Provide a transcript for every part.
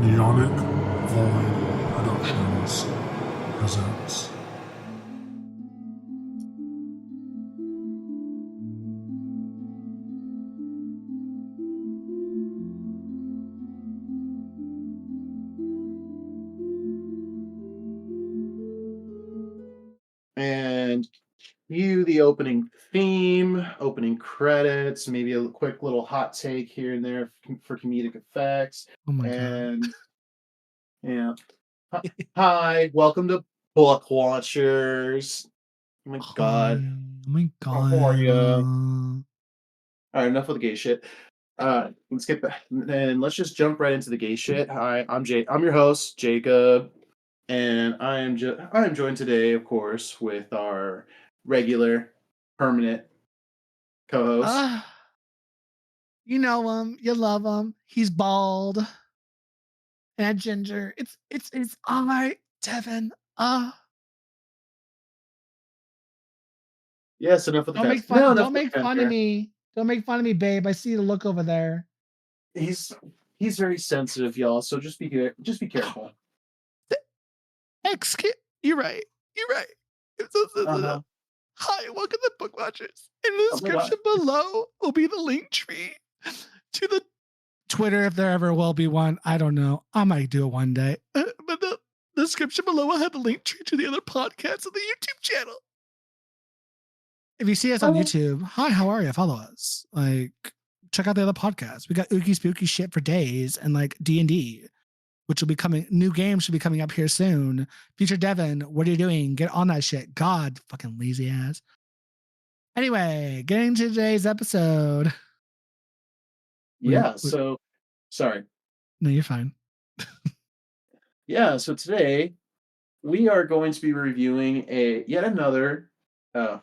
NeonicVoid Productions presents. And cue the opening theme, opening credits, maybe a quick little hot take here and there for comedic effects. Oh my god. And yeah, hi, welcome to Book Watchers. Oh my Hi. god, Oh my how are god. you? All right, enough of the gay shit. Let's get back and let's just jump right into the gay shit. Hi, I'm Jay. I'm your host, Jacob, and I am joined today, of course, with our regular, permanent co-host. Ah, you know him. You love him. He's bald and ginger. It's all right, Devin. Yes, enough of the Don't make fast. fun. No, enough Don't of the make fun of fanfare. me. Don't make fun of me, babe. I see the look over there. He's he's very sensitive, y'all. So just be careful. Excuse. You're right. You're right. Uh huh. Hi, welcome to Book Watchers. In the Oh my god. description below will be the link tree to the Twitter, if there ever will be one. I don't know. I might do it one day. But the description below will have the link tree to the other podcasts on the YouTube channel. If you see us on Oh, YouTube, hi, how are you? Follow us. Like, check out the other podcasts. We got ooky spooky shit for days and like D&D, which will be coming. New games should be coming up here soon. Future Devin, what are you doing? Get on that shit. God, fucking lazy ass. Anyway, getting to today's episode. yeah. So sorry. No, you're fine. Yeah. So today we are going to be reviewing a yet another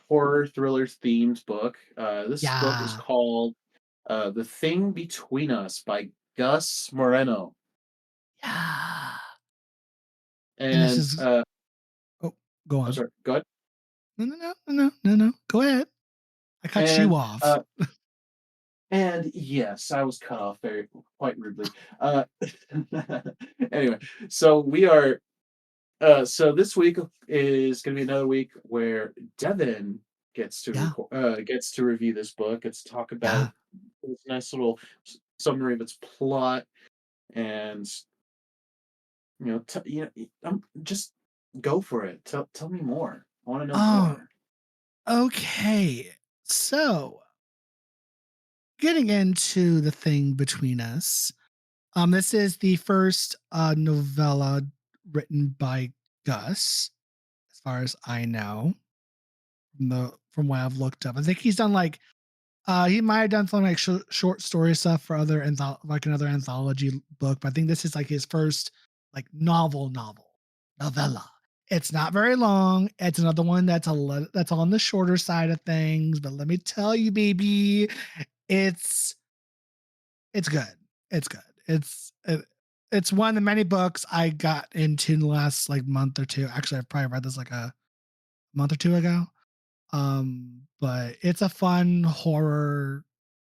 horror thriller themed book. This book is Yeah. called "The Thing Between Us" by Gus Moreno, Yeah. And this and is, oh, go I'm on. sorry. Go ahead. No. Go ahead. I cut you And off. Yes, I was cut off very quite rudely. Anyway, so we are so this week is going to be another week where Devin Yeah. gets to review this book, gets to talk Yeah. about this nice little summary of its plot, and just go for it. Tell me more. I want to know Oh, more. okay. So, getting into the thing between us. This is the first novella written by Gus, as far as I know, from what I've looked up. I think he's done like he might have done some like short story stuff for other like another anthology book, but I think this is like his first like novella. It's not very long. It's another one that's on the shorter side of things, but let me tell you, baby, it's it's good. It's good. It's one of the many books I got into in the last like month or two. Actually, I've probably read this like a month or two ago. But it's a fun horror,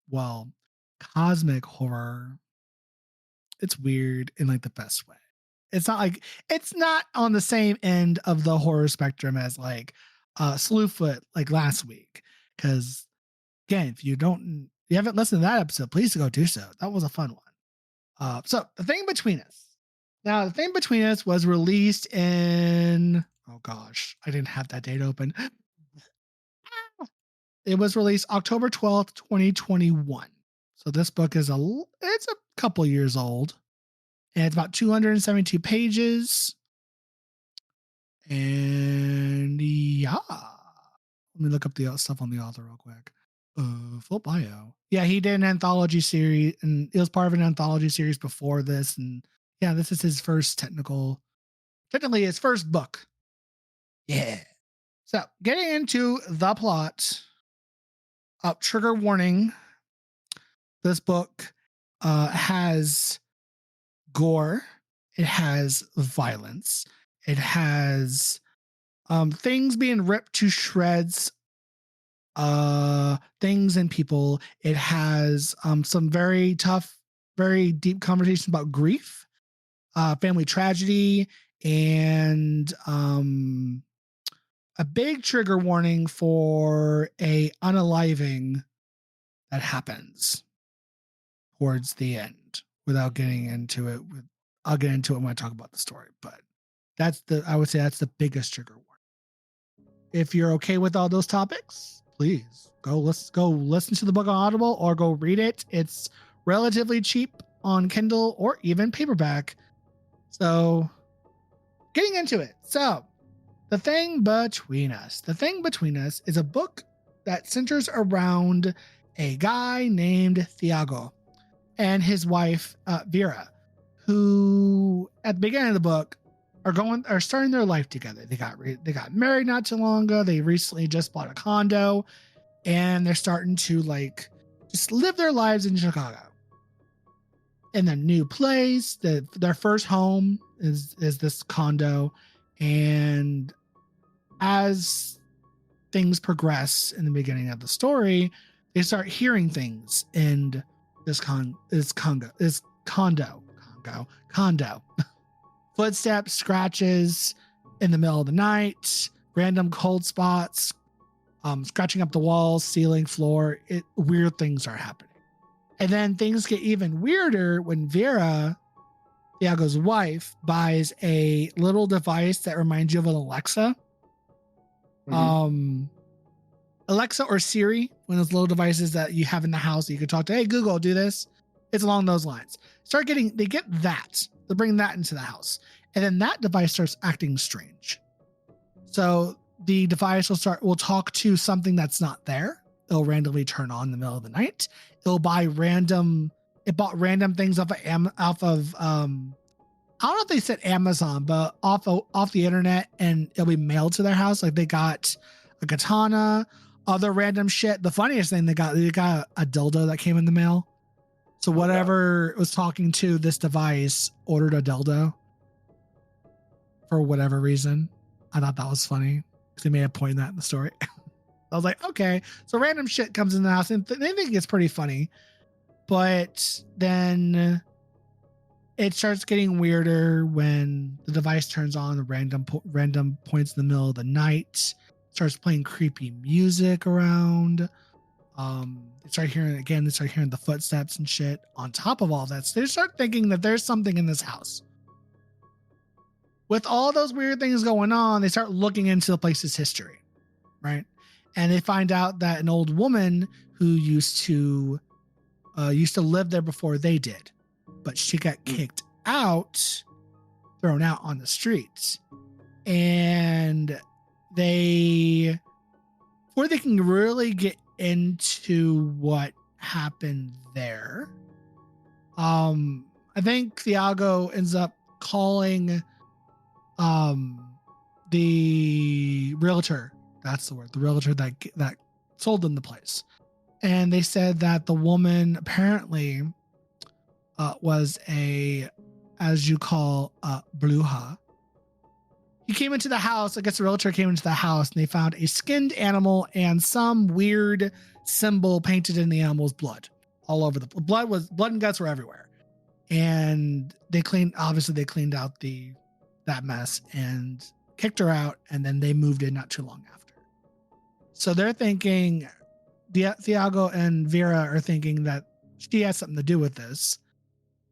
well, cosmic horror. It's weird in like the best way. It's not on the same end of the horror spectrum as like Slewfoot like last week. Cause again, if you haven't listened to that episode, please go do so. That was a fun one. So the thing between us. Now, the thing between us was released in, oh gosh, I didn't have that date open. It was released October 12th, 2021. So this book it's a couple years old, and it's about 272 pages. And yeah, let me look up the stuff on the author real quick. Full bio. Yeah, he did an anthology series, and it was part of an anthology series before this. And yeah, this is his first technically his first book. Yeah. So getting into the plot. Trigger warning. This book has gore. It has violence. It has things being ripped to shreds, things and people. It has some very tough, very deep conversations about grief. family tragedy, and a big trigger warning for a unaliving that happens towards the end. Without getting into it, I'll get into it when I talk about the story. But I would say that's the biggest trigger warning. If you're okay with all those topics, please go listen to the book on Audible or go read it. It's relatively cheap on Kindle or even paperback. So, getting into it. So, The Thing Between Us. The Thing Between Us is a book that centers around a guy named Thiago and his wife, Vera, who at the beginning of the book are starting their life together. They got married not too long ago. They recently just bought a condo, and they're starting to like just live their lives in Chicago. In their new place, their first home is this condo, and as things progress in the beginning of the story, they start hearing things in this condo. Footsteps, scratches in the middle of the night, random cold spots, scratching up the walls, ceiling, floor. Weird things are happening. And then things get even weirder when Vera, Thiago's wife, buys a little device that reminds you of an Alexa. Mhm. Alexa or Siri, one of those little devices that you have in the house that you can talk to. Hey, Google, do this. It's along those lines. They get that. They bring that into the house. And then that device starts acting strange. So the device will talk to something that's not there. It'll randomly turn on in the middle of the night. It bought random things off of I don't know if they said Amazon, but off the internet, and it'll be mailed to their house. Like they got a katana, other random shit. The funniest thing they got a dildo that came in the mail. So whatever was talking to this device ordered a dildo for whatever reason. I thought that was funny because they made a point in that in the story. I was like, okay. So random shit comes in the house, and they think it's pretty funny. But then it starts getting weirder when the device turns on the random points in the middle of the night, starts playing creepy music around. They start hearing the footsteps and shit. On top of all that, so they start thinking that there's something in this house. With all those weird things going on, they start looking into the place's history, right? And they find out that an old woman who used to live there before they did, but she got kicked out, thrown out on the streets. And before they can really get into what happened there, I think Thiago ends up calling the realtor. That's the word. The realtor that sold them the place. And they said that the woman apparently was as you call, bruja. He came into the house. I guess the realtor came into the house, and they found a skinned animal and some weird symbol painted in the animal's blood all over. The blood and guts were everywhere. And they cleaned out that mess and kicked her out. And then they moved in not too long after. So they're thinking, Thiago and Vera are thinking that she has something to do with this.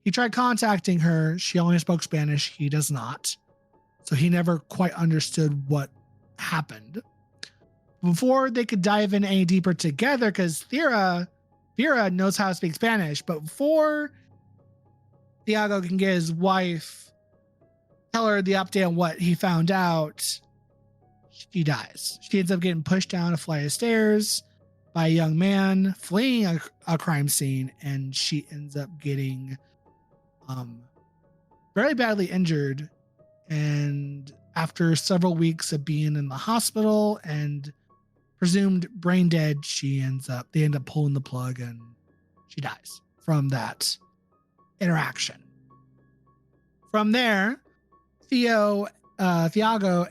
He tried contacting her. She only spoke Spanish. He does not. So he never quite understood what happened. Before they could dive in any deeper together, because Vera knows how to speak Spanish, but before Thiago can get his wife, tell her the update on what he found out, she dies. She ends up getting pushed down a flight of stairs by a young man fleeing a crime scene, and she ends up getting very badly injured. And after several weeks of being in the hospital and presumed brain dead, they end up pulling the plug, and she dies from that interaction. From there, Thiago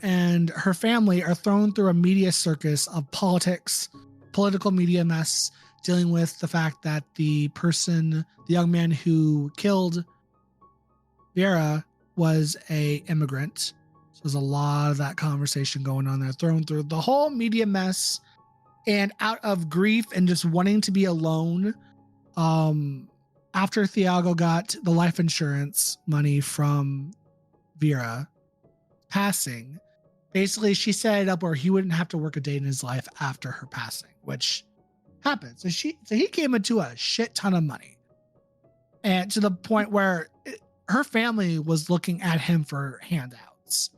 and her family are thrown through a media circus of political media mess, dealing with the fact that the young man who killed Vera, was a immigrant. So there's a lot of that conversation going on there, thrown through the whole media mess. And out of grief and just wanting to be alone, after Thiago got the life insurance money from Vera passing, basically she set it up where he wouldn't have to work a day in his life after her passing, which happened. So he came into a shit ton of money, and to the point where her family was looking at him for handouts,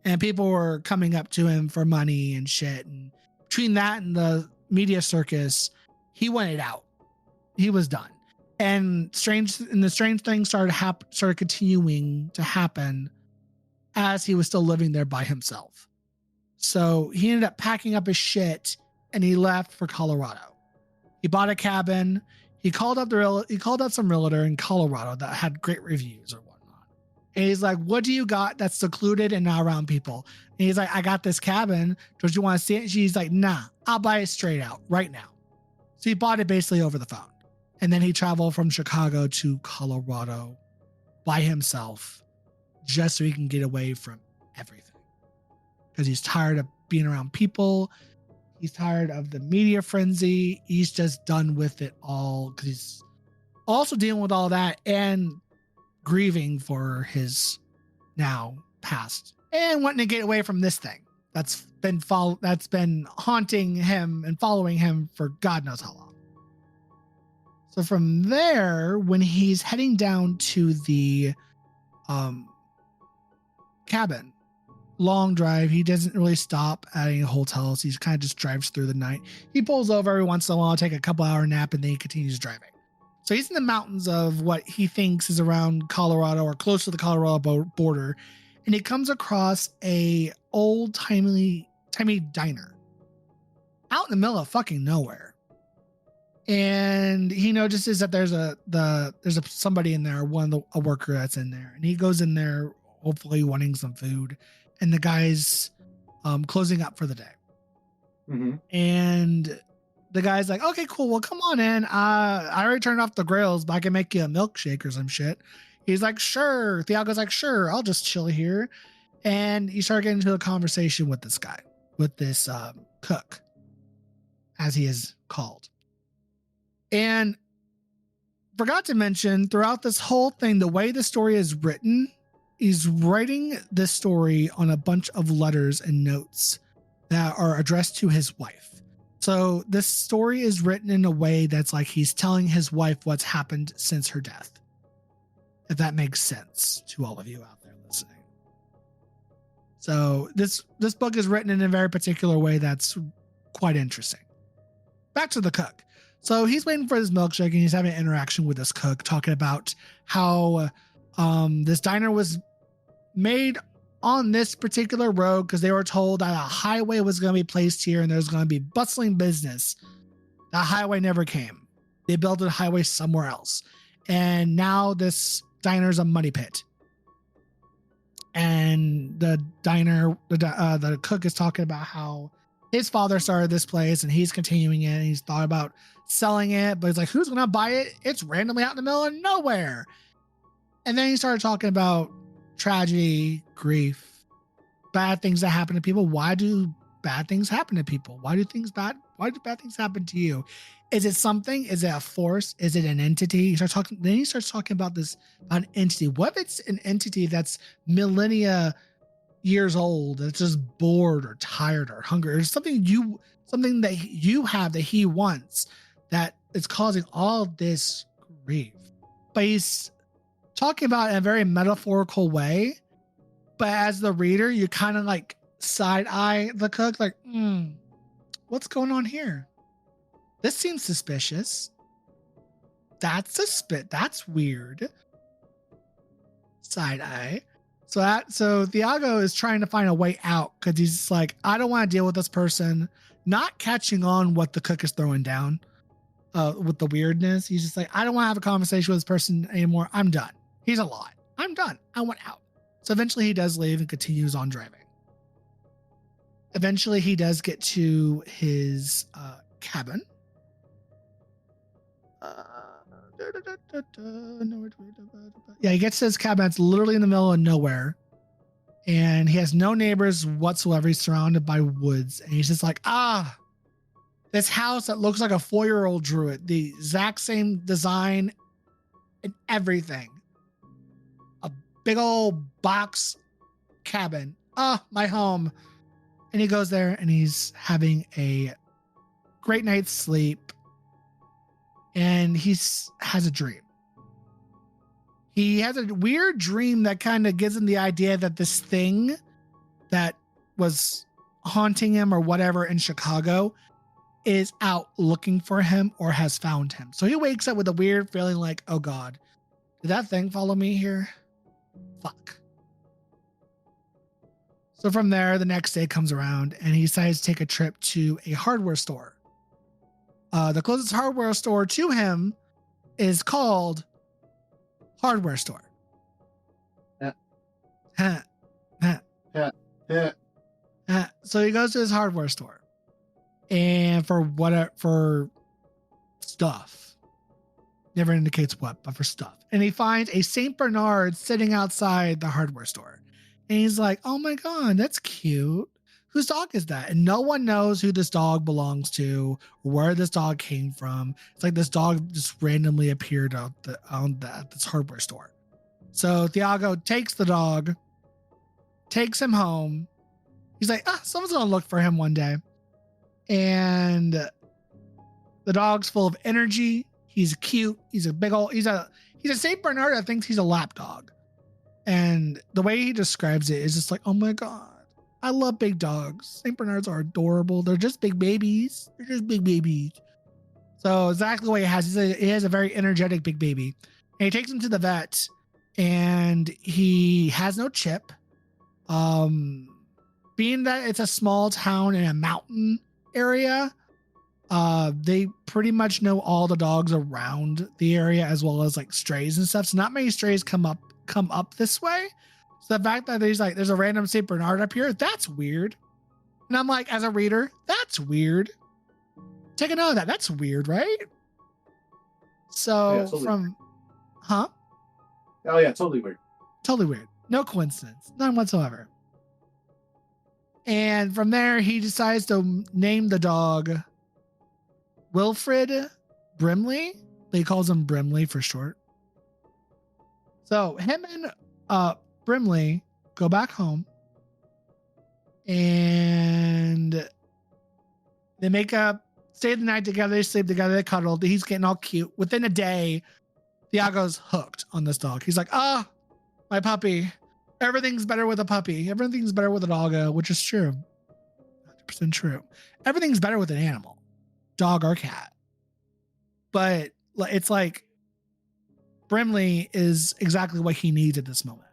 and people were coming up to him for money and shit. And between that and the media circus, he wanted out. He was done. And the strange things started continuing to happen as he was still living there by himself. So he ended up packing up his shit and he left for Colorado. He bought a cabin. He called up some realtor in Colorado that had great reviews or whatnot. And he's like, "What do you got that's secluded and not around people?" And he's like, "I got this cabin. Don't you want to see it?" And she's like, "Nah, I'll buy it straight out right now." So he bought it basically over the phone. And then he traveled from Chicago to Colorado by himself just so he can get away from everything. Because he's tired of being around people. He's tired of the media frenzy. He's just done with it all because he's also dealing with all that and grieving for his now past and wanting to get away from this thing that's been haunting him and following him for God knows how long. So from there, when he's heading down to the cabin, long drive, he doesn't really stop at any hotels. He kind of just drives through the night. He pulls over every once in a while, take a couple hour nap, and then he continues driving. So he's in the mountains of what he thinks is around Colorado or close to the Colorado border, and he comes across a old timey diner out in the middle of fucking nowhere. And he notices that there's somebody in there, a worker that's in there, and he goes in there hopefully wanting some food, and the guy's closing up for the day. Mm-hmm. And the guy's like, "Okay, cool. Well, come on in. I already turned off the grills, but I can make you a milkshake or some shit." He's like, "Sure." Thiago's like, "Sure, I'll just chill here." And you start getting into a conversation with this guy, with this cook, as he is called. And forgot to mention throughout this whole thing, the way the story is written, he's writing this story on a bunch of letters and notes that are addressed to his wife. So this story is written in a way that's like he's telling his wife what's happened since her death. If that makes sense to all of you out there listening. So this book is written in a very particular way that's quite interesting. Back to the cook. So he's waiting for his milkshake and he's having an interaction with this cook, talking about how this diner was made on this particular road because they were told that a highway was going to be placed here and there's going to be bustling business. That highway never came. They built a highway somewhere else. And now this diner's a money pit. And the cook is talking about how his father started this place and he's continuing it. And he's thought about selling it, but he's like, who's going to buy it? It's randomly out in the middle of nowhere. And then he started talking about tragedy, grief, bad things that happen to people. Why do bad things happen to people? Why do bad things happen to you? Is it something? Is it a force? Is it an entity? Then he starts talking about an entity. What if it's an entity that's millennia years old, that's just bored or tired or hungry, or something that you have that he wants that is causing all this grief? But he's talking about it in a very metaphorical way. But as the reader, you kind of like side eye the cook, like, what's going on here? This seems suspicious. That's weird. Side eye. So Thiago is trying to find a way out because he's just like, I don't want to deal with this person, not catching on what the cook is throwing down with the weirdness. He's just like, I don't want to have a conversation with this person anymore. I'm done. He's a lot. I'm done. I want out. So eventually he does leave and continues on driving. Eventually he does get to his cabin. Yeah, he gets to his cabin. It's literally in the middle of nowhere. And he has no neighbors whatsoever. He's surrounded by woods. And he's just like, this house that looks like a 4-year-old drew it. The exact same design and everything. A big old box cabin. My home. And he goes there and he's having a great night's sleep. And he has a dream. He has a weird dream that kind of gives him the idea that this thing that was haunting him or whatever in Chicago is out looking for him or has found him. So he wakes up with a weird feeling like, oh God, did that thing follow me here? Fuck. So from there, the next day comes around and he decides to take a trip to a hardware store. The closest hardware store to him is called Hardware Store. Yeah. So he goes to his hardware store, and for stuff, never indicates what, but for stuff, and he finds a Saint Bernard sitting outside the hardware store, and he's like, "Oh my God, that's cute. Whose dog is that?" And no one knows who this dog belongs to, or where this dog came from. It's like this dog just randomly appeared at this hardware store. So Thiago takes the dog, takes him home. He's like, someone's gonna look for him one day. And the dog's full of energy. He's cute. He's a Saint Bernard that thinks he's a lap dog. And the way he describes it is just like, oh my God, I love big dogs. Saint Bernards are adorable. They're just big babies. So exactly what he has. He has a very energetic big baby. And he takes him to the vet and he has no chip. Being that it's a small town in a mountain area, they pretty much know all the dogs around the area as well as like strays and stuff. So not many strays come up this way. So the fact that there's a random Saint Bernard up here, that's weird. And I'm like, as a reader, that's weird. Take a note of that. That's weird, right? So yeah, totally. Oh yeah, totally weird. Totally weird. No coincidence. None whatsoever. And from there, he decides to name the dog Wilfred Brimley. He calls him Brimley for short. So him and Brimley go back home and they make up, stay the night together, they sleep together, they cuddle. He's getting all cute. Within a day, Thiago's hooked on this dog. He's like, my puppy. Everything's better with a puppy. Everything's better with a doggo, which is true. 100% true. Everything's better with an animal, dog or cat. But it's like Brimley is exactly what he needs at this moment.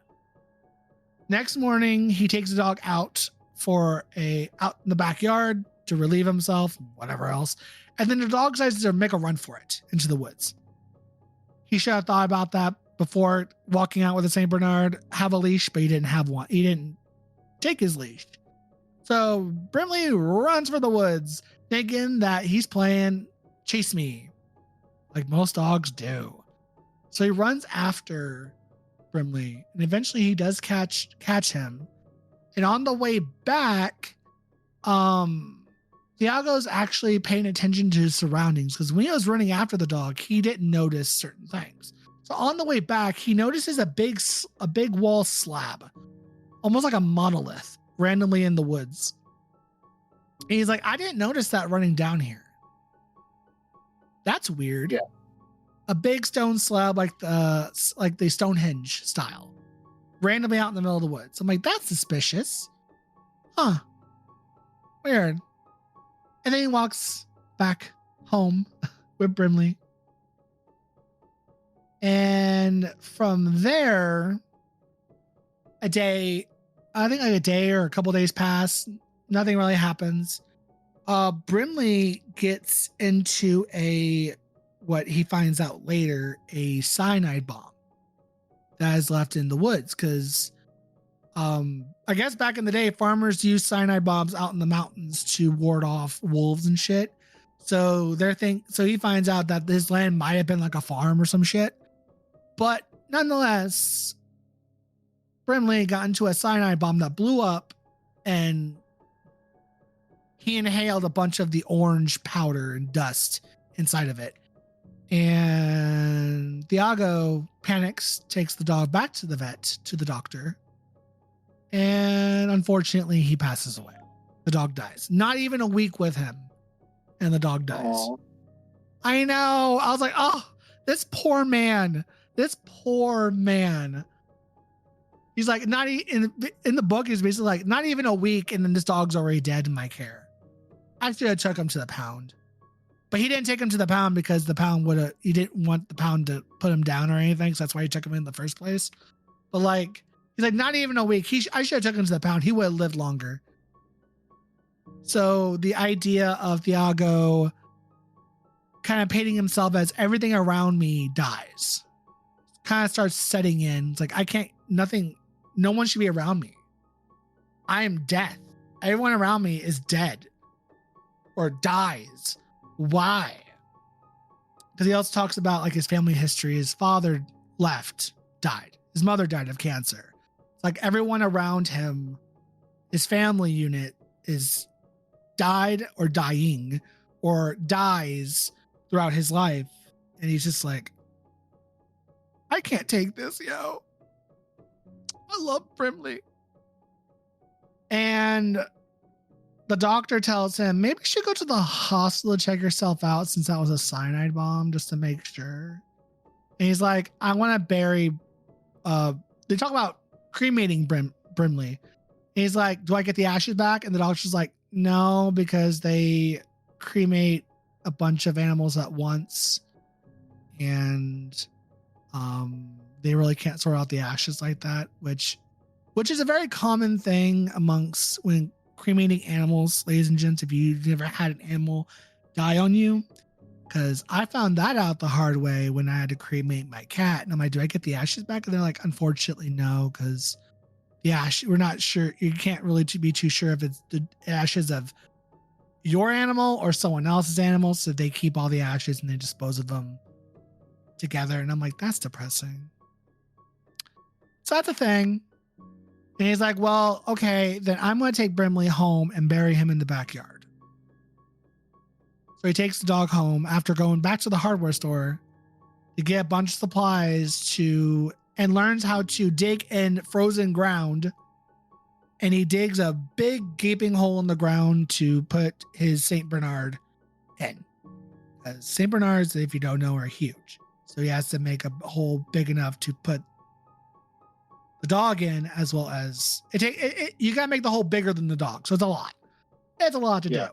Next morning, he takes the dog out out in the backyard to relieve himself, whatever else. And then the dog decides to make a run for it into the woods. He should have thought about that before walking out with a Saint Bernard, have a leash, but he didn't have one. He didn't take his leash. So Brimley runs for the woods, thinking that he's playing chase me, like most dogs do. So he runs after Brimley, and eventually he does catch him. And on the way back, Thiago's actually paying attention to his surroundings, because when he was running after the dog, he didn't notice certain things. So on the way back, he notices a big wall slab, almost like a monolith, randomly in the woods. And he's like, I didn't notice that running down here. That's weird. Yeah. A big stone slab like the Stonehenge style, randomly out in the middle of the woods. I'm like, that's suspicious. Huh. Weird. And then he walks back home with Brimley. And from there, a day or a couple days pass. Nothing really happens. Brimley gets into what he finds out later, a cyanide bomb that is left in the woods. Because I guess back in the day, farmers used cyanide bombs out in the mountains to ward off wolves and shit. So he finds out that this land might have been like a farm or some shit. But nonetheless, Brimley got into a cyanide bomb that blew up, and he inhaled a bunch of the orange powder and dust inside of it. And Thiago panics, takes the dog back to the vet, to the doctor. And unfortunately, he passes away. The dog dies. Not even a week with him, and the dog dies. Aww. I know. I was like, oh, this poor man. This poor man. He's like, not in the book, he's basically like, not even a week, and then this dog's already dead in my care. Actually, I took him to the pound. But he didn't take him to the pound because the pound he didn't want the pound to put him down or anything, so that's why he took him in the first place. But like, he's like, not even a week. I should have taken him to the pound. He would have lived longer. So the idea of Thiago kind of painting himself as everything around me dies kind of starts setting in. It's like, no one should be around me. I am death. Everyone around me is dead or dies. Why? Because he also talks about like his family history. His father left, died. His mother died of cancer. It's like everyone around him, his family unit is died or dying or dies throughout his life. And he's just like, I can't take this, yo. I love Brimley. And the doctor tells him, maybe you should go to the hospital to check yourself out since that was a cyanide bomb, just to make sure. And he's like, I want to bury, they talk about cremating Brimley. And he's like, do I get the ashes back? And the doctor's like, no, because they cremate a bunch of animals at once. And they really can't sort out the ashes like that, which is a very common thing amongst when cremating animals, ladies and gents, if you've never had an animal die on you. Because I found that out the hard way when I had to cremate my cat. And I'm like, do I get the ashes back? And they're like, unfortunately, no, because the ash, we're not sure. You can't really be too sure if it's the ashes of your animal or someone else's animal. So they keep all the ashes and they dispose of them together. And I'm like, that's depressing. So that's a thing. And he's like, well, okay, then I'm going to take Brimley home and bury him in the backyard. So he takes the dog home after going back to the hardware store to get a bunch of supplies and learns how to dig in frozen ground. And he digs a big gaping hole in the ground to put his St. Bernard in. St. Bernards, if you don't know, are huge. So he has to make a hole big enough to put the dog in, as well as you gotta make the hole bigger than the dog. So it's a lot. It's a lot to do.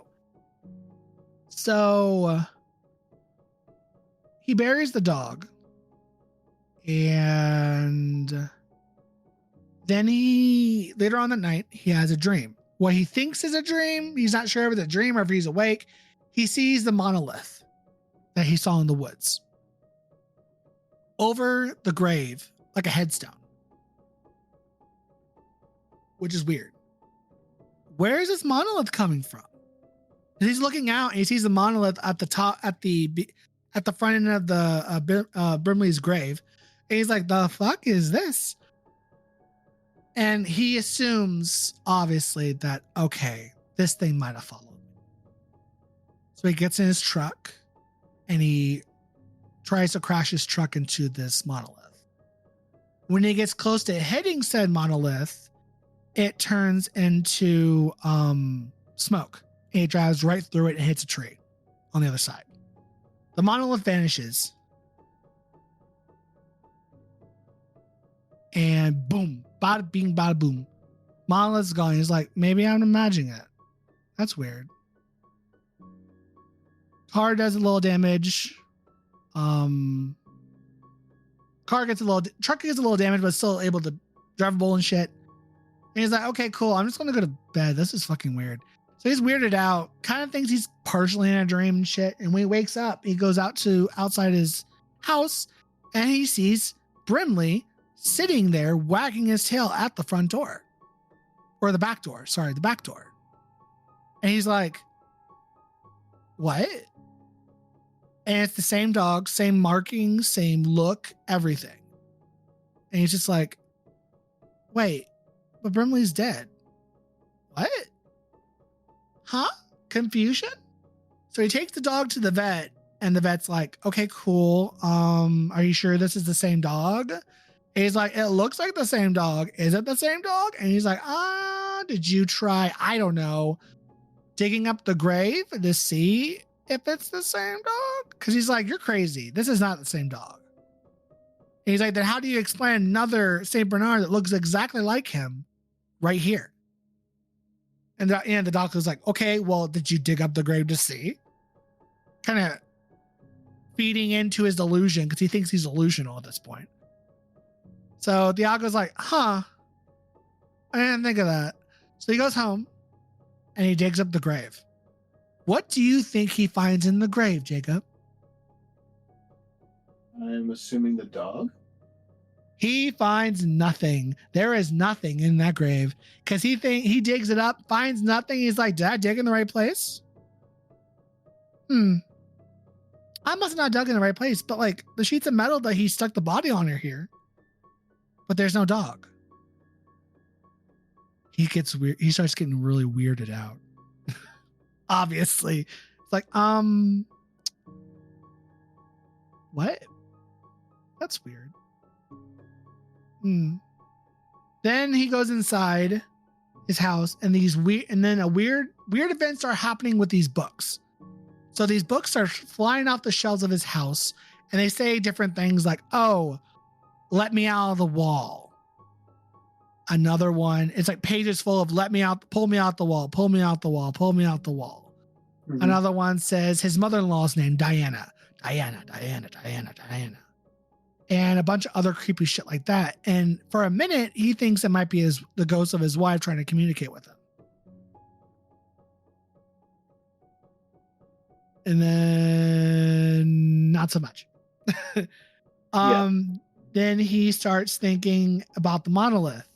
So he buries the dog, and then later on that night, he has a dream. What he thinks is a dream, he's not sure if it's a dream or if he's awake. He sees the monolith that he saw in the woods over the grave, like a headstone, which is weird. Where is this monolith coming from? He's looking out and he sees the monolith at the top, at the front end of the Brimley's grave. And he's like, the fuck is this? And he assumes, obviously, that, okay, this thing might have followed me. So he gets in his truck and he tries to crash his truck into this monolith. When he gets close to hitting said monolith, it turns into smoke. And he drives right through it and hits a tree on the other side. The monolith vanishes. And boom, bada bing, bada boom. Monolith's gone. He's like, maybe I'm imagining it. That's weird. Car does a little damage. Truck gets a little damage, but still able to drivable and shit. And he's like, okay, cool. I'm just going to go to bed. This is fucking weird. So he's weirded out, kind of thinks he's partially in a dream and shit. And when he wakes up, he goes outside his house and he sees Brimley sitting there wagging his tail at the front door, or the back door. Sorry, the back door. And he's like, what? And it's the same dog, same markings, same look, everything. And he's just like, wait, but Brimley's dead. What? Huh? Confusion? So he takes the dog to the vet, and the vet's like, okay, cool. Are you sure this is the same dog? And he's like, it looks like the same dog. Is it the same dog? And he's like, did you try, I don't know, digging up the grave to see if it's the same dog? Because he's like, you're crazy. This is not the same dog. And he's like, then how do you explain another St. Bernard that looks exactly like him right here? And the doctor's like, okay, well, did you dig up the grave to see? Kind of feeding into his delusion because he thinks he's delusional at this point. So Thiago's like, I didn't think of that. So he goes home and he digs up the grave. What do you think he finds in the grave, Jacob? I'm assuming the dog. He finds nothing. There is nothing in that grave because he digs it up, finds nothing. He's like, did I dig in the right place? I must have not dug in the right place, but like the sheets of metal that he stuck the body on are here, but there's no dog. He gets weird. He starts getting really weirded out. Obviously, it's like, what? That's weird. Then he goes inside his house, and weird events are happening with these books. So these books are flying off the shelves of his house, and they say different things like, oh, let me out of the wall. Another one, it's like pages full of let me out, pull me out the wall, pull me out the wall, pull me out the wall. Mm-hmm. Another one says his mother-in-law's name, Diana. And a bunch of other creepy shit like that. And for a minute, he thinks it might be the ghost of his wife trying to communicate with him. And then not so much. Then he starts thinking about the monolith.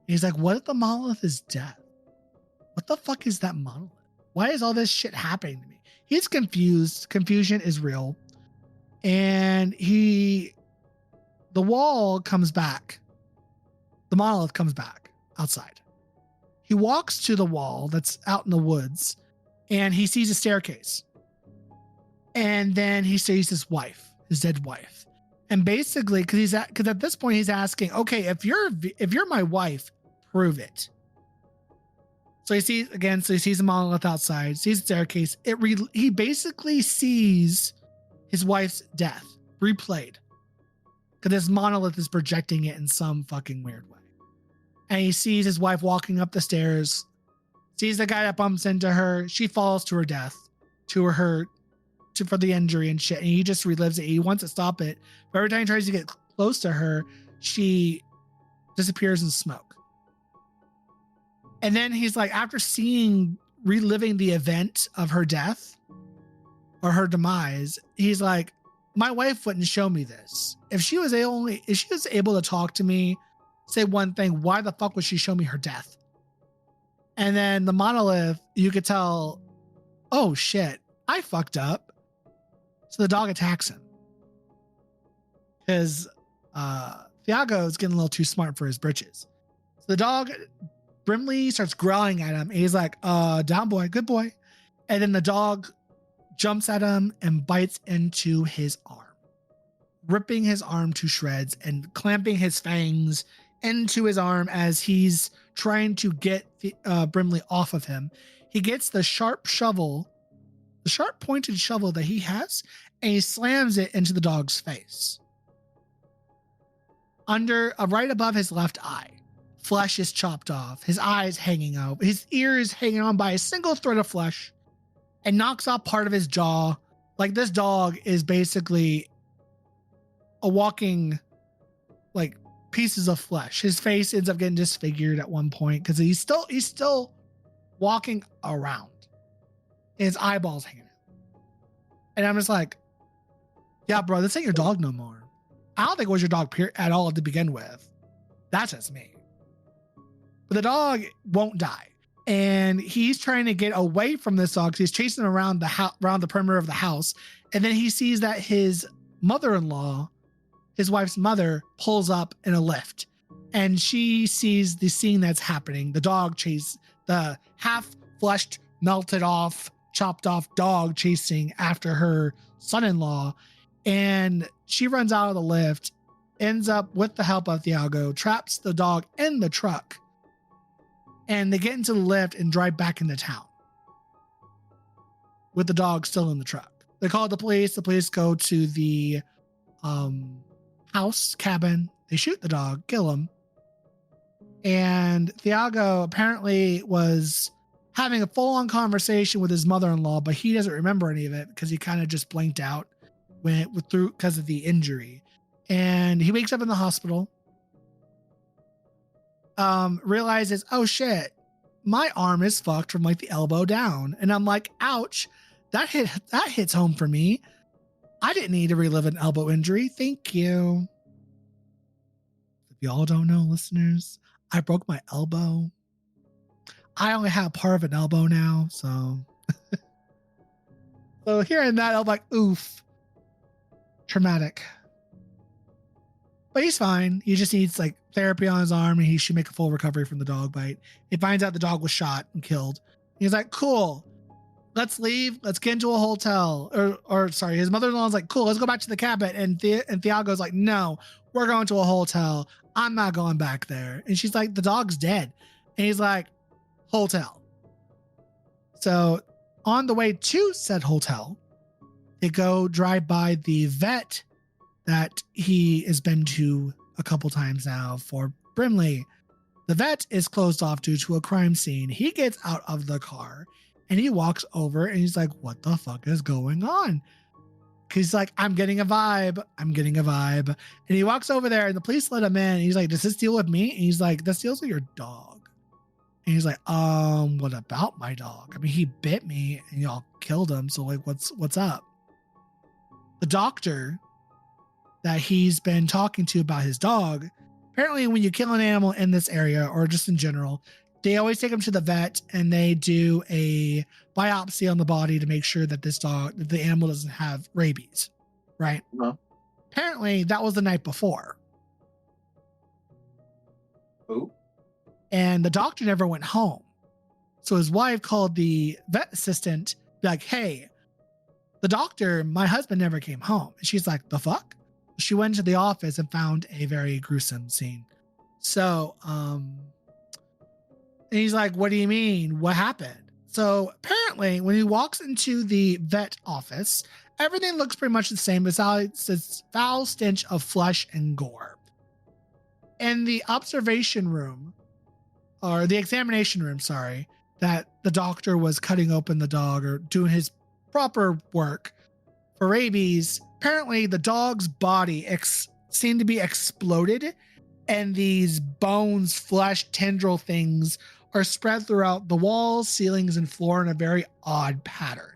He's like, what if the monolith is death? What the fuck is that monolith? Why is all this shit happening to me? He's confused. Confusion is real. And the wall comes back. The monolith comes back outside. He walks to the wall that's out in the woods, and he sees a staircase. And then he sees his wife, his dead wife. And basically, because at this point he's asking, okay, if you're my wife, prove it. So he sees the monolith outside, sees the staircase. He basically sees his wife's death replayed, because this monolith is projecting it in some fucking weird way. And he sees his wife walking up the stairs, sees the guy that bumps into her. She falls to her death, for the injury and shit. And he just relives it. He wants to stop it, but every time he tries to get close to her, she disappears in smoke. And then he's like, after reliving the event of her death or her demise, he's like, my wife wouldn't show me this. If she was able to talk to me, say one thing, why the fuck would she show me her death? And then the monolith, you could tell, oh shit, I fucked up. So the dog attacks him. Because Thiago is getting a little too smart for his britches. So the dog, Brimley, starts growling at him. And he's like, down boy, good boy. And then the dog jumps at him and bites into his arm, ripping his arm to shreds and clamping his fangs into his arm as he's trying to get Brimley off of him. He gets the sharp pointed shovel that he has, and he slams it into the dog's face. Right above his left eye, flesh is chopped off, his eyes hanging out, his ears hanging on by a single thread of flesh, and knocks off part of his jaw. Like, this dog is basically a walking, like, pieces of flesh. His face ends up getting disfigured at one point because he's still walking around. And his eyeballs hanging out. And I'm just like, yeah, bro, this ain't your dog no more. I don't think it was your dog at all to begin with. That's just me. But the dog won't die. and he's trying to get away from this dog. He's chasing around around the perimeter of the house, and then he sees that his mother-in-law, his wife's mother, pulls up in a lift, and she sees the scene that's happening. The dog chase, the half-fleshed, melted off, chopped off dog chasing after her son-in-law, and she runs out of the lift, ends up with the help of Thiago, traps the dog in the truck, and they get into the lift and drive back into town with the dog still in the truck. They call the police. The police go to the house cabin. They shoot the dog, kill him. And Thiago apparently was having a full-on conversation with his mother-in-law, but he doesn't remember any of it because he kind of just blanked out because of the injury. And he wakes up in the hospital, realizes, oh shit, my arm is fucked from like the elbow down. And I'm like, ouch, that hits home for me. I didn't need to relive an elbow injury. Thank you. If y'all don't know, listeners, I broke my elbow. I only have part of an elbow now, so so hearing that, I'm like, oof, traumatic. But he's fine. He just needs like therapy on his arm, and he should make a full recovery from the dog bite. He finds out the dog was shot and killed. He's like, cool, let's leave. Let's get into a hotel. Or sorry, his mother-in-law's like, cool, let's go back to the cabin. And Thiago's like, no, we're going to a hotel. I'm not going back there. And she's like, the dog's dead. And he's like, hotel. So on the way to said hotel, they go drive by the vet that he has been to a couple times now for Brimley. The vet is closed off due to a crime scene. He gets out of the car and he walks over and he's like, what the fuck is going on? He's like, I'm getting a vibe. And he walks over there and the police let him in. And he's like, does this deal with me? And he's like, this deals with your dog. And he's like, what about my dog? I mean, he bit me and y'all killed him. So like, what's up? The doctor that he's been talking to about his dog, apparently when you kill an animal in this area or just in general, they always take him to the vet and they do a biopsy on the body to make sure that the animal doesn't have rabies, right? Uh-huh. Apparently that was the night before. Oh. And the doctor never went home. So his wife called the vet assistant, like, hey, the doctor, my husband never came home. And she's like, the fuck? She went to the office and found a very gruesome scene. So, and he's like, what do you mean? What happened? So apparently when he walks into the vet office, everything looks pretty much the same besides this foul stench of flesh and gore. In the observation room, or the examination room, sorry, that the doctor was cutting open the dog or doing his proper work for rabies, apparently the dog's body seemed to be exploded, and these bones, flesh, tendril things are spread throughout the walls, ceilings, and floor in a very odd pattern.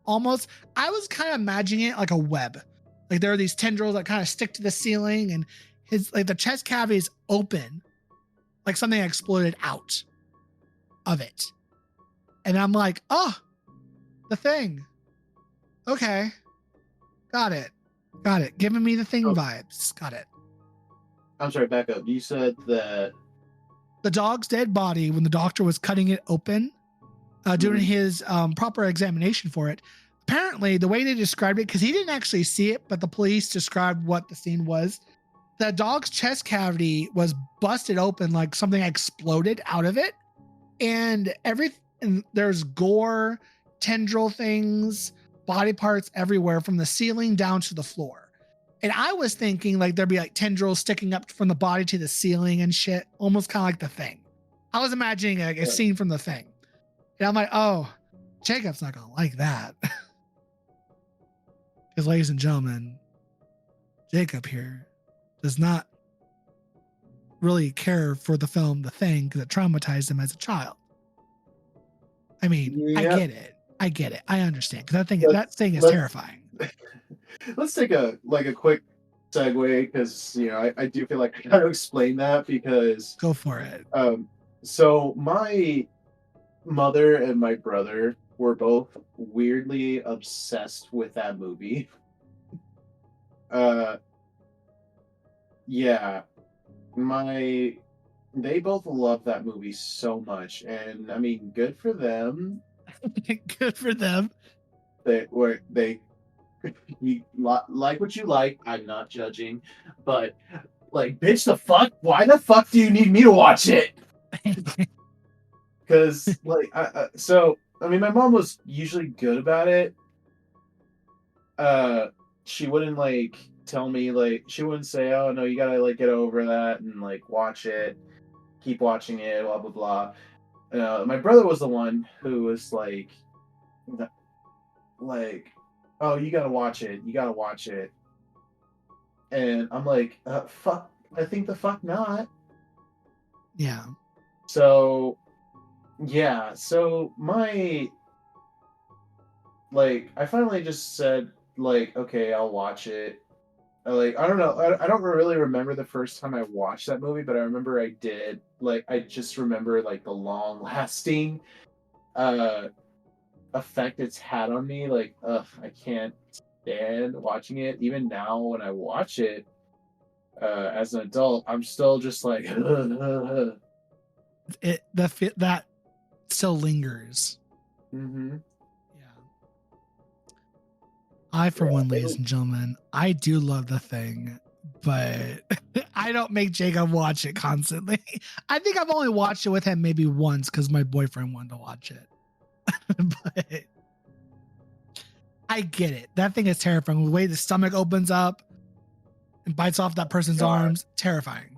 Almost, I was kind of imagining it like a web. Like there are these tendrils that kind of stick to the ceiling, and the chest cavity is open, like something exploded out of it. And I'm like, oh, the Thing. Okay. Got it. Giving me the Thing vibes. Got it. I'm sorry, back up. You said that the dog's dead body, when the doctor was cutting it open, doing his proper examination for it, apparently the way they described it, because he didn't actually see it, but the police described what the scene was. The dog's chest cavity was busted open, like something exploded out of it. And there's gore, tendril things, body parts everywhere from the ceiling down to the floor. And I was thinking like there'd be like tendrils sticking up from the body to the ceiling and shit, almost kind of like The Thing. I was imagining like a scene from The Thing. And I'm like, oh, Jacob's not going to like that. Because ladies and gentlemen, Jacob here does not really care for the film The Thing because it traumatized him as a child. I mean, yep. I get it. I understand because that thing is terrifying. Let's take a quick segue because I do feel like I gotta explain that because go for it. So my mother and my brother were both weirdly obsessed with that movie. Uh, yeah, they both love that movie so much, and I mean, good for them. Good for them. They like what you like. I'm not judging, but like, bitch, the fuck? Why the fuck do you need me to watch it? Because like, so I mean, my mom was usually good about it. She wouldn't like tell me, like, she wouldn't say, "Oh no, you gotta like get over that and like watch it, keep watching it, blah blah blah." My brother was the one who was like, "Oh, you gotta watch it, you gotta watch it," and I'm like, "Fuck, I think the fuck not." Yeah. So yeah, so my like, I finally just said like, "Okay, I'll watch it." I don't know. I don't really remember the first time I watched that movie, but I remember I did. Like, I just remember like the long lasting uh effect it's had on me. Like, ugh, I can't stand watching it. Even now when I watch it as an adult, I'm still just like That still lingers. mm-hmm. Yeah. I, for one, Yeah, ladies and gentlemen, I do love The Thing, but I don't make Jacob watch it constantly. I think I've only watched it with him maybe once because my boyfriend wanted to watch it. But I get it. That thing is terrifying. The way the stomach opens up and bites off that person's arms, terrifying.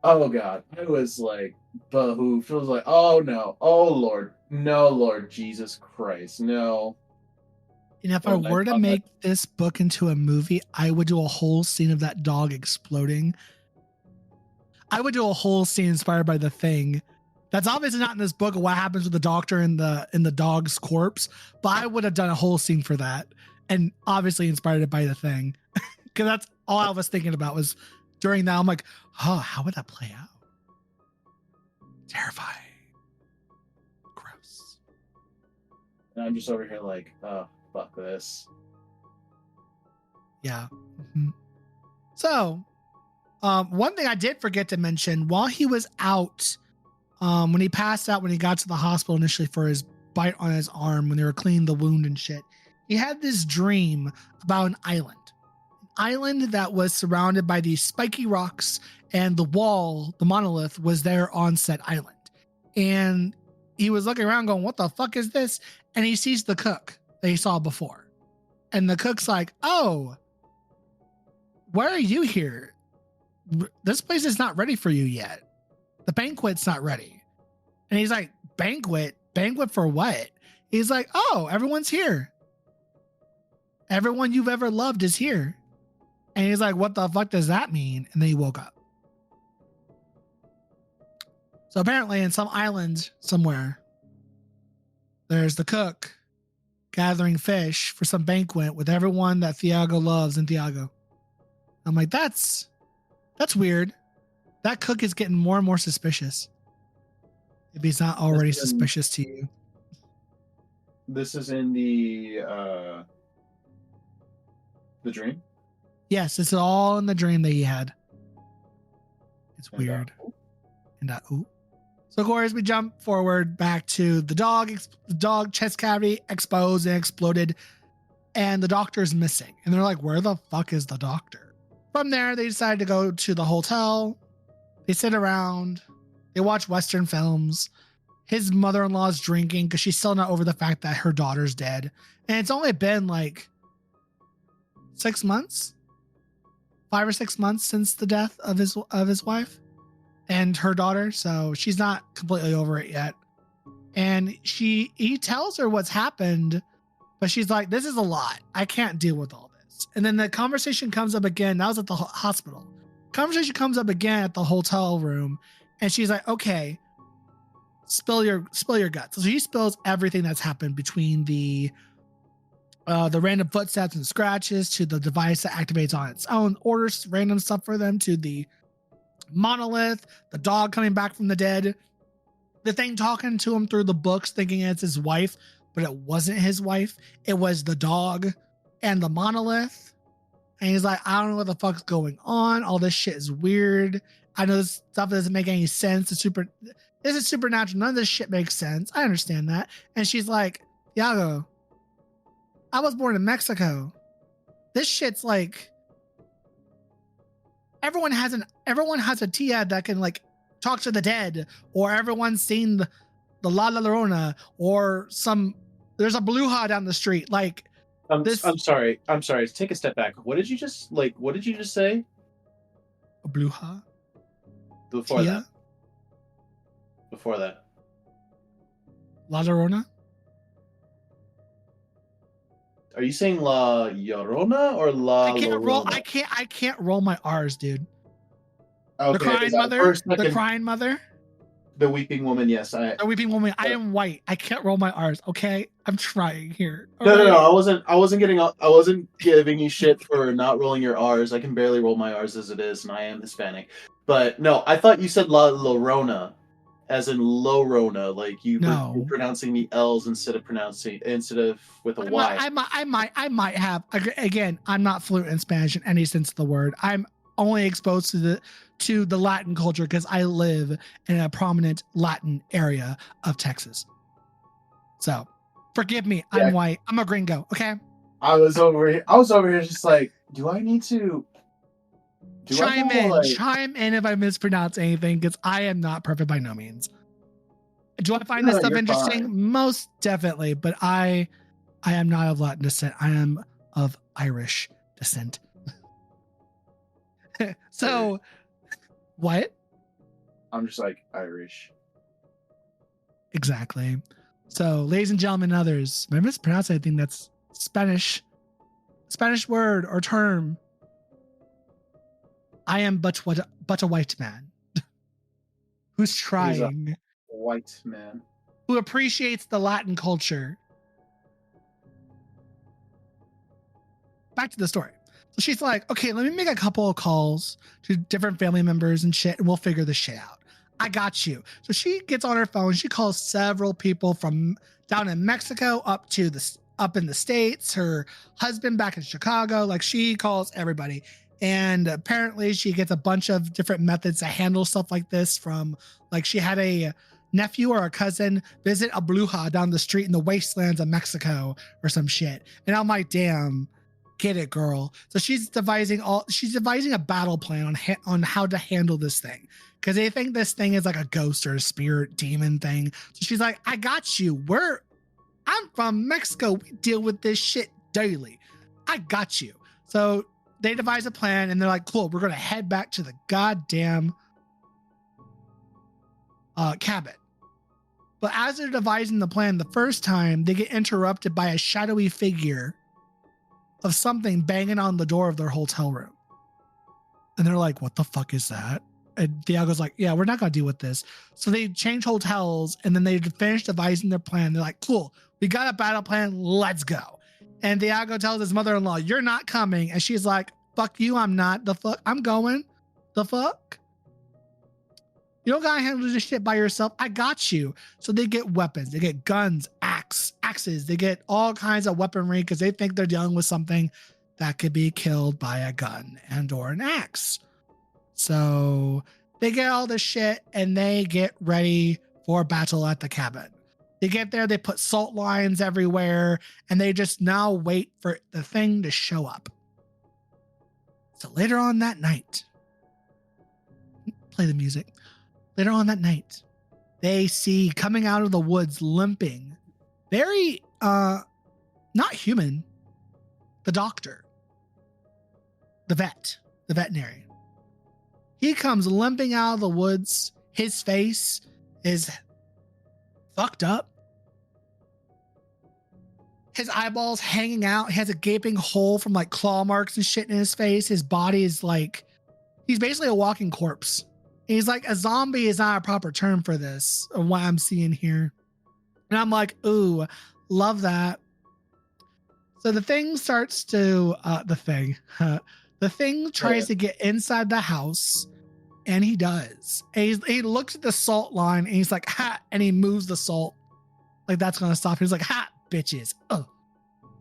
Oh god, I was like, bahoo. Feels like, oh no, oh Lord, no, Lord Jesus Christ, no. And if I were to make this book into a movie, I would do a whole scene of that dog exploding. I would do a whole scene inspired by The Thing. That's obviously not in this book of what happens with the doctor in the dog's corpse, but I would have done a whole scene for that, and obviously inspired it by The Thing, because that's all I was thinking about was during that. I'm like, oh, how would that play out? Terrifying, gross. And I'm just over here like, oh, fuck this. Yeah. Mm-hmm. So, one thing I did forget to mention while he was out, when he passed out, when he got to the hospital initially for his bite on his arm, when they were cleaning the wound and shit, he had this dream about an island that was surrounded by these spiky rocks, and the wall, the monolith, was there on said island. And he was looking around going, what the fuck is this? And he sees the cook that he saw before. And the cook's like, oh, why are you here? This place is not ready for you yet. The banquet's not ready. And he's like, banquet? Banquet for what? He's like, oh, everyone's here. Everyone you've ever loved is here. And he's like, what the fuck does that mean? And then he woke up. So apparently in some island somewhere, there's the cook gathering fish for some banquet with everyone that Thiago loves in Thiago. I'm like, that's weird. That cook is getting more and more suspicious. If he's not already suspicious to you. This is in the dream? Yes, it's all in the dream that he had. It's weird. And so, of course, we jump forward back to the dog chest cavity exposed and exploded, and the doctor's missing. And they're like, where the fuck is the doctor? From there, they decide to go to the hotel. They sit around. They watch Western films. His mother-in-law's drinking because she's still not over the fact that her daughter's dead. And it's only been like 6 months, 5 or 6 months since the death of his wife and her daughter. So she's not completely over it yet. And he tells her what's happened, but she's like, this is a lot. I can't deal with all this. And then the conversation comes up again. That was at the hospital. Conversation comes up again at the hotel room. And she's like, okay, spill your guts. So she spills everything that's happened between the random footsteps and scratches to the device that activates on its own, orders random stuff for them, to the monolith, the dog coming back from the dead. the thing talking to him through the books, thinking it's his wife, but it wasn't his wife. It was the dog and the monolith. And he's like, I don't know what the fuck's going on. All this shit is weird. I know this stuff doesn't make any sense. This is supernatural. None of this shit makes sense. I understand that. And she's like, Iago, I was born in Mexico. This shit's like, everyone has a tia that can like talk to the dead, or everyone's seen the La Llorona, or there's a Bluja down the street. Like, I'm sorry. Take a step back. What did you just say? A Bluja? Before tia? that. Before that. La Llorona? Are you saying La Llorona or La Llorona? I can't roll my R's, dude. Okay, The crying mother. The weeping woman, yes. The weeping woman. I am white. I can't roll my R's. Okay, I'm trying here. No. I wasn't giving you shit for not rolling your R's. I can barely roll my R's as it is, and I am Hispanic. But no, I thought you said La Llorona, as in Lorona, like you were pronouncing the L's instead of with a Y. I might have. Again, I'm not fluent in Spanish in any sense of the word. I'm only exposed to the Latin culture because I live in a prominent Latin area of Texas. So, forgive me. Yeah. I'm white. I'm a gringo. Okay. I was over here just like, do I need to chime in if I mispronounce anything, because I am not perfect by no means. Do I find this stuff interesting? Fine. Most definitely, but I am not of Latin descent. I am of Irish descent. So, what? I'm just like Irish. Exactly. So, ladies and gentlemen, and others, if I mispronounce anything that's Spanish word or term, I am but a white man who's trying. White man who appreciates the Latin culture. Back to the story. So she's like, okay, let me make a couple of calls to different family members and shit, and we'll figure this shit out. I got you. So she gets on her phone. She calls several people from down in Mexico up in the States, her husband back in Chicago. Like, she calls everybody. And apparently she gets a bunch of different methods to handle stuff like this, from like, she had a nephew or a cousin visit a Bluja down the street in the wastelands of Mexico or some shit. And I'm like, damn, get it, girl. So she's devising a battle plan on how to handle this thing, because they think this thing is like a ghost or a spirit demon thing. So she's like, I got you. I'm from Mexico. We deal with this shit daily. I got you. So they devise a plan, and they're like, cool, we're going to head back to the goddamn cabin. But as they're devising the plan the first time, they get interrupted by a shadowy figure of something banging on the door of their hotel room. And they're like, what the fuck is that? And Diago's like, yeah, we're not going to deal with this. So they change hotels, and then they finish devising their plan. They're like, cool, we got a battle plan. Let's go. And Diago tells his mother-in-law, you're not coming. And she's like, fuck you, I'm not. The fuck? I'm going. The fuck? You don't gotta handle this shit by yourself. I got you. So they get weapons. They get guns, axes. They get all kinds of weaponry because they think they're dealing with something that could be killed by a gun and or an axe. So they get all this shit, and they get ready for battle at the cabin. They get there, they put salt lines everywhere, and they just now wait for the thing to show up. So later on that night, play the music. Later on that night, they see coming out of the woods limping, very, not human, the doctor, the veterinarian. He comes limping out of the woods. His face is fucked up. His eyeballs hanging out. He has a gaping hole from like claw marks and shit in his face. His body is like, he's basically a walking corpse. He's like, a zombie is not a proper term for this, of what I'm seeing here. And I'm like, ooh, love that. So the thing starts to, the thing tries to get inside the house, And he does. And he looks at the salt line and he's like, ha, and he moves the salt. Like that's gonna stop. He's like, ha, bitches. Ugh.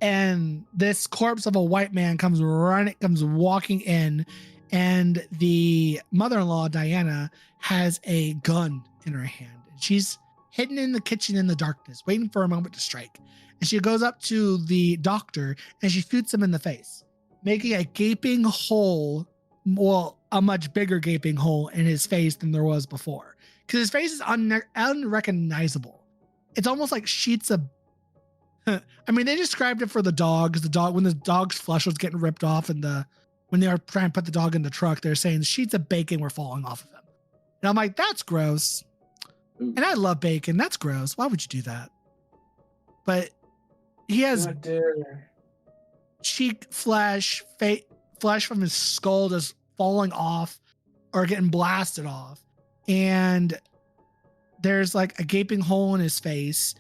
And this corpse of a white man comes walking in, and the mother-in-law, Diana, has a gun in her hand. And she's hidden in the kitchen in the darkness, waiting for a moment to strike. And she goes up to the doctor and she shoots him in the face, making a gaping hole, well, a much bigger gaping hole in his face than there was before. Because his face is unrecognizable. It's almost like sheets of I mean, they described it for the dogs. When the dog's flesh was getting ripped off, and when they were trying to put the dog in the truck, they're saying sheets of bacon were falling off of him. And I'm like, that's gross. Ooh. And I love bacon. That's gross. Why would you do that? But he has cheek flesh from his skull just falling off or getting blasted off. And there's like a gaping hole in his face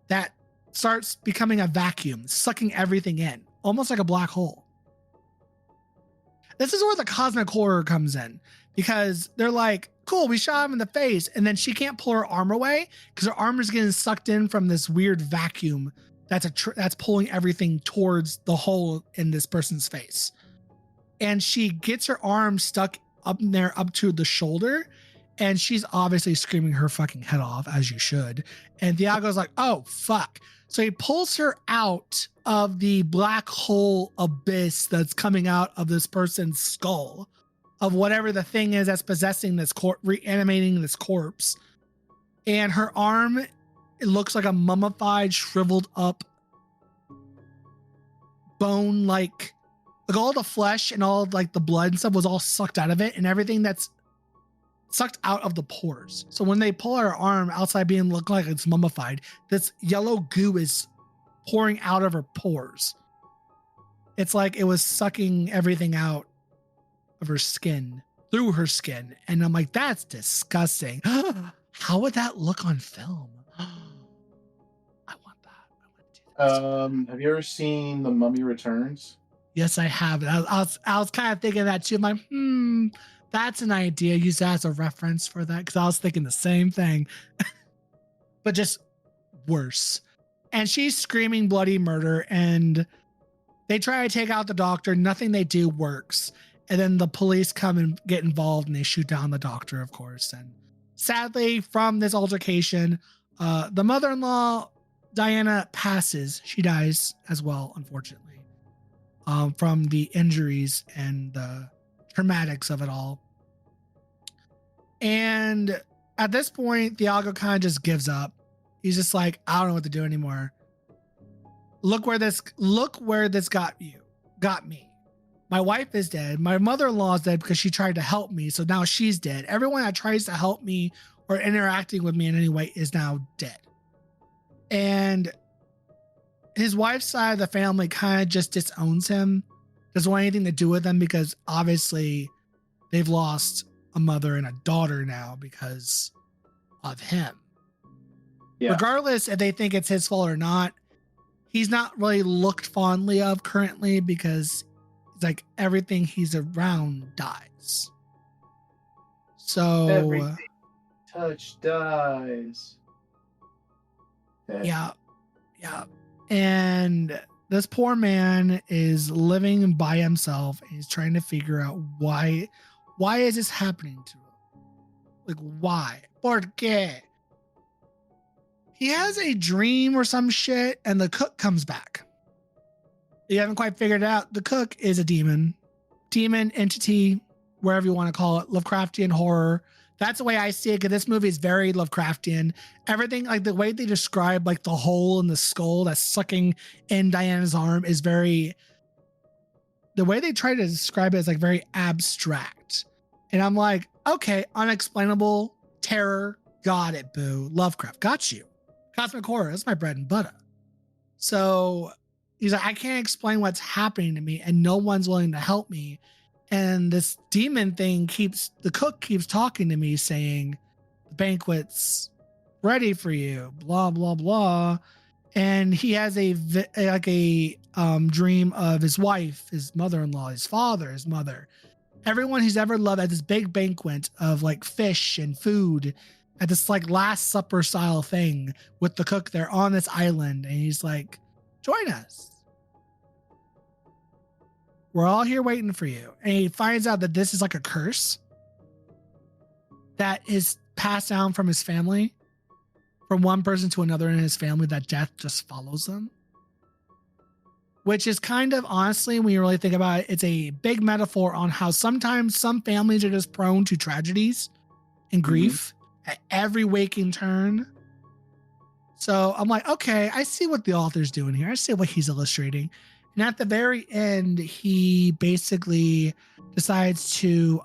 that starts becoming a vacuum, sucking everything in, almost like a black hole. This is where the cosmic horror comes in, because they're like, cool, we shot him in the face, and then she can't pull her arm away because her arm is getting sucked in from this weird vacuum that's pulling everything towards the hole in this person's face. And she gets her arm stuck up in there, up to the shoulder, and she's obviously screaming her fucking head off, as you should. And Thiago's like, oh, fuck. So he pulls her out of the black hole abyss that's coming out of this person's skull, of whatever the thing is that's possessing this reanimating this corpse. And her arm, it looks like a mummified, shriveled up bone, like all the flesh and all like the blood and stuff was all sucked out of it, and everything that's sucked out of the pores. So when they pull her arm outside being look like it's mummified, this yellow goo is pouring out of her pores. It's like it was sucking everything out of her skin, through her skin. And I'm like, that's disgusting. How would that look on film? I want that. I want to do that. Have you ever seen The Mummy Returns? Yes, I have. I was kind of thinking that too. I'm like, that's an idea. Use that as a reference for that, because I was thinking the same thing, but just worse. And she's screaming bloody murder, and they try to take out the doctor. Nothing they do works. And then the police come and get involved, and they shoot down the doctor, of course. And sadly, from this altercation, the mother-in-law, Diana, passes. She dies as well, unfortunately, from the injuries and the traumatics of it all. And at this point, Thiago kind of just gives up. He's just like, I don't know what to do anymore. Look where this got me. My wife is dead. My mother-in-law is dead because she tried to help me. So now she's dead. Everyone that tries to help me or interacting with me in any way is now dead. And his wife's side of the family kind of just disowns him. Doesn't want anything to do with him, because obviously they've lost a mother and a daughter now because of him. Yeah. Regardless if they think it's his fault or not, he's not really looked fondly of currently, because it's like everything he's around dies. So everything touch dies. Yeah. And this poor man is living by himself, and he's trying to figure out why is this happening to him? Like, why? ¿Por qué? He has a dream or some shit, and the cook comes back. You haven't quite figured it out. The cook is a demon entity, wherever you want to call it, Lovecraftian horror. That's the way I see it, because this movie is very Lovecraftian. Everything, like the way they describe like the hole in the skull that's sucking in Diana's arm is very, the way they try to describe it is like very abstract. And I'm like, okay, unexplainable terror. Got it, boo. Lovecraft, got you. Cosmic horror, that's my bread and butter. So he's like, I can't explain what's happening to me, and no one's willing to help me. And this demon thing the cook keeps talking to me, saying, the banquet's ready for you, blah, blah, blah. And he has a dream of his wife, his mother-in-law, his father, his mother. everyone he's ever loved at this big banquet of like fish and food at this like Last Supper style thing with the cook there on this island. And he's like, join us. We're all here waiting for you. And he finds out that this is like a curse that is passed down from his family, from one person to another in his family, that death just follows them. Which is kind of, honestly, when you really think about it, it's a big metaphor on how sometimes some families are just prone to tragedies and grief at every waking turn. So I'm like, okay, I see what the author's doing here. I see what he's illustrating. And at the very end, he basically decides to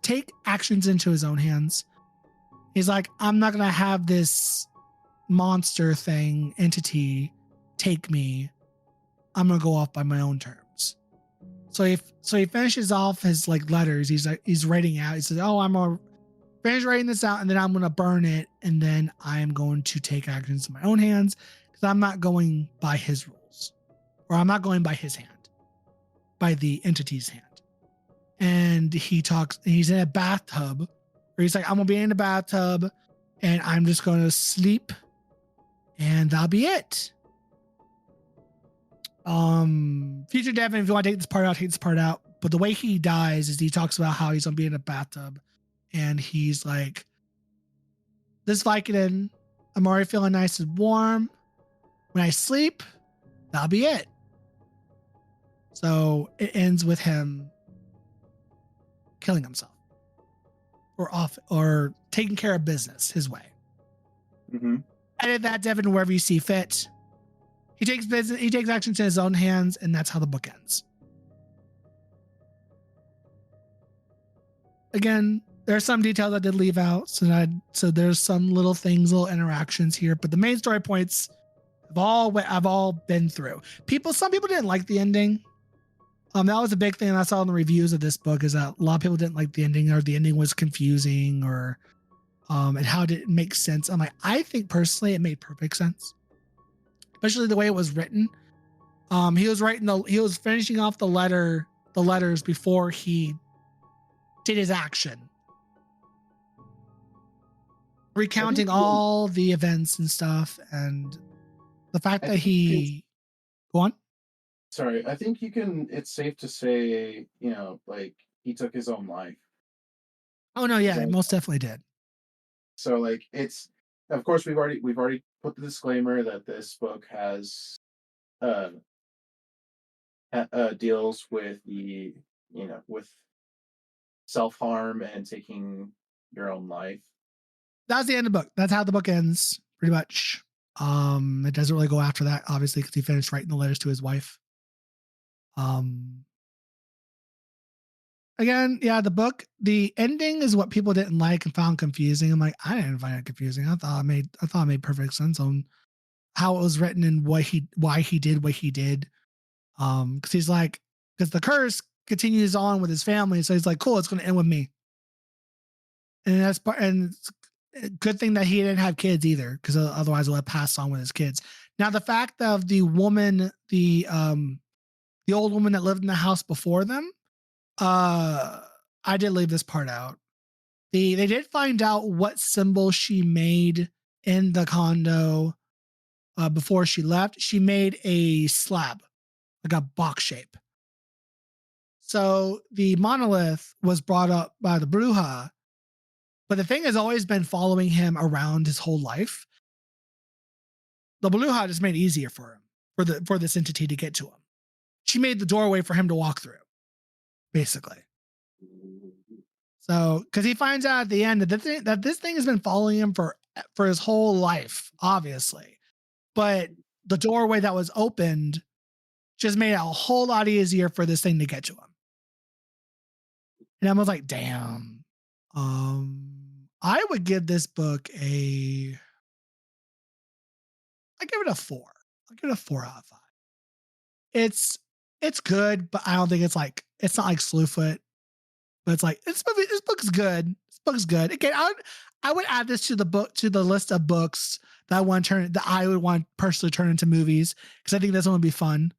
take actions into his own hands. He's like, I'm not going to have this monster thing, entity, take me. I'm going to go off by my own terms. So he finishes off his like letters. He's writing out. He says, oh, I'm going to finish writing this out and then I'm going to burn it. And then I'm going to take actions in my own hands because I'm not going by his rules, or I'm not going by his hand, by the entity's hand. And he's in a bathtub where he's like, I'm going to be in the bathtub and I'm just going to sleep and that'll be it. Future Devan, if you want to take this part out, take this part out. But the way he dies is he talks about how he's gonna be in a bathtub and he's like, this Vicodin, I'm already feeling nice and warm. When I sleep, that'll be it. So it ends with him killing himself or taking care of business his way. Edit that, Devan, wherever you see fit. He takes actions in his own hands, and that's how the book ends. Again, there are some details I did leave out, so there's some little things, little interactions here, but the main story points I've all been through. Some people didn't like the ending. That was a big thing I saw in the reviews of this book, is that a lot of people didn't like the ending, or the ending was confusing, or and how did it make sense. I'm like, I think personally it made perfect sense. Especially the way it was written. He was finishing off the letters before he did his action, recounting all the events and stuff, and the fact that he go on. Sorry, I think it's safe to say, like he took his own life. Oh no, yeah, most definitely did. So like of course we've already put the disclaimer that this book has deals with with self-harm and taking your own life. That's the end of the book. That's how the book ends, pretty much. It doesn't really go after that, obviously, because he finished writing the letters to his wife. Again, yeah, the ending is what people didn't like and found confusing. I'm like, I didn't find it confusing. I thought it made perfect sense on how it was written and why he did what he did. Because he's like, because the curse continues on with his family, so he's like, cool, it's going to end with me. And it's a good thing that he didn't have kids either, because otherwise it would have passed on with his kids. Now, the fact of the woman, the old woman that lived in the house before them, I did leave this part out. They did find out what symbol she made in the condo before she left. She made a slab, like a box shape. So the monolith was brought up by the Bruja, but the thing has always been following him around his whole life. The Bruja just made it easier for him, for this entity to get to him. She made the doorway for him to walk through, basically. So, because he finds out at the end that this thing has been following him for his whole life, obviously. But the doorway that was opened just made it a whole lot easier for this thing to get to him. And I was like, damn. I would give this book I give it a 4. I'll give it a 4 out of 5. It's good, but I don't think it's not like Slewfoot. But it's like, this book's good. This book's good. Again, I would add this to the list of books that I would want personally turn into movies, because I think this one would be fun.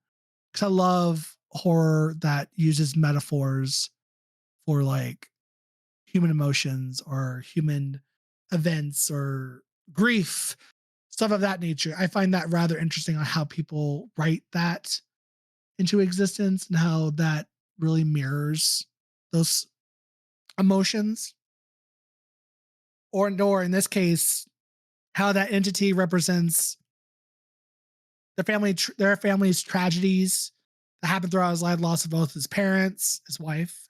Because I love horror that uses metaphors for like human emotions or human events or grief, stuff of that nature. I find that rather interesting on how people write that into existence and how that really mirrors those emotions, or in this case, how that entity represents their family's tragedies that happened throughout his life, loss of both his parents, his wife,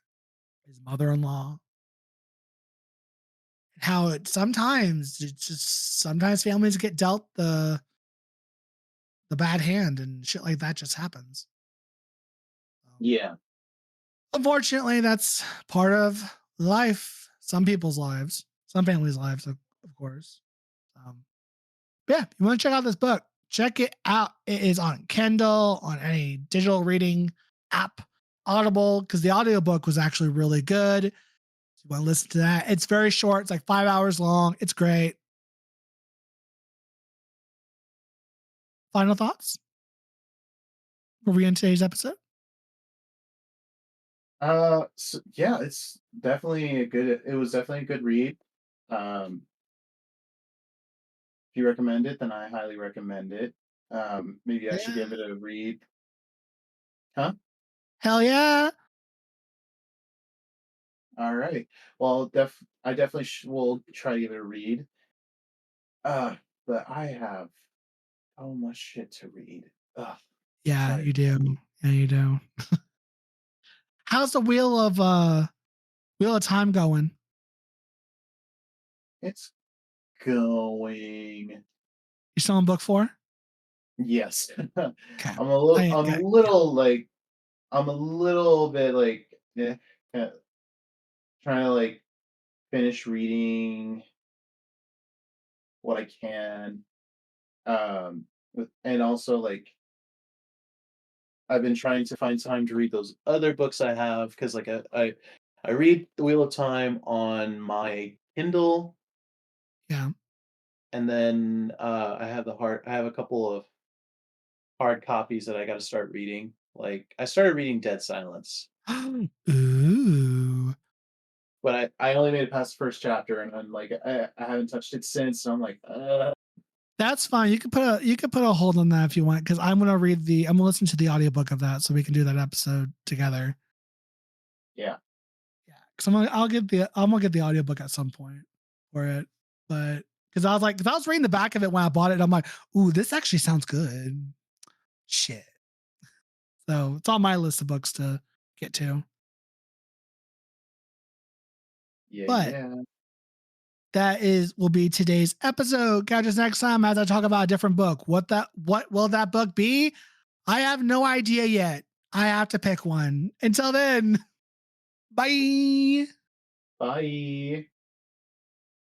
his mother-in-law. How sometimes families get dealt the bad hand and shit like that just happens. Yeah. Unfortunately, that's part of life. Some people's lives, some families' lives, of course. But yeah, you want to check out this book, check it out. It is on Kindle, on any digital reading app, Audible, because the audiobook was actually really good. So you want to listen to that. It's very short. It's like 5 hours long. It's great. Final thoughts? Were we in today's episode? So, yeah, it's definitely it was definitely a good read. If you recommend it, then I highly recommend it. Maybe I should Yeah. give it a read. Huh? Hell yeah. All right. Well, I definitely will try to give it a read. But I have so much shit to read. Ugh, Yeah, sorry. you do. Yeah, you do. How's the Wheel of Time going? It's going. You still in book 4? Yes. Okay. I'm a Yeah. little like I'm a little bit like eh, trying to like finish reading what I can. And also like I've been trying to find time to read those other books I have because like I read The Wheel of Time on my Kindle, Yeah. and then I have a couple of hard copies that I got to start reading. Like I started reading Dead Silence, Ooh. but I only made it past the first chapter, and I'm like I haven't touched it since. So I'm like, That's fine. You could put a hold on that if you want, because I'm gonna listen to the audiobook of that so we can do that episode together. yeah, Yeah. Because I'm gonna get the audiobook at some point for it. But because I was reading the back of it when I bought it, I'm like, ooh, this actually sounds good. Shit. So it's on my list of books to get to. yeah, But yeah. will be today's episode. Catch us next time as I talk about a different book. What will that book be? I have no idea yet. I have to pick one. Until then, bye. Bye.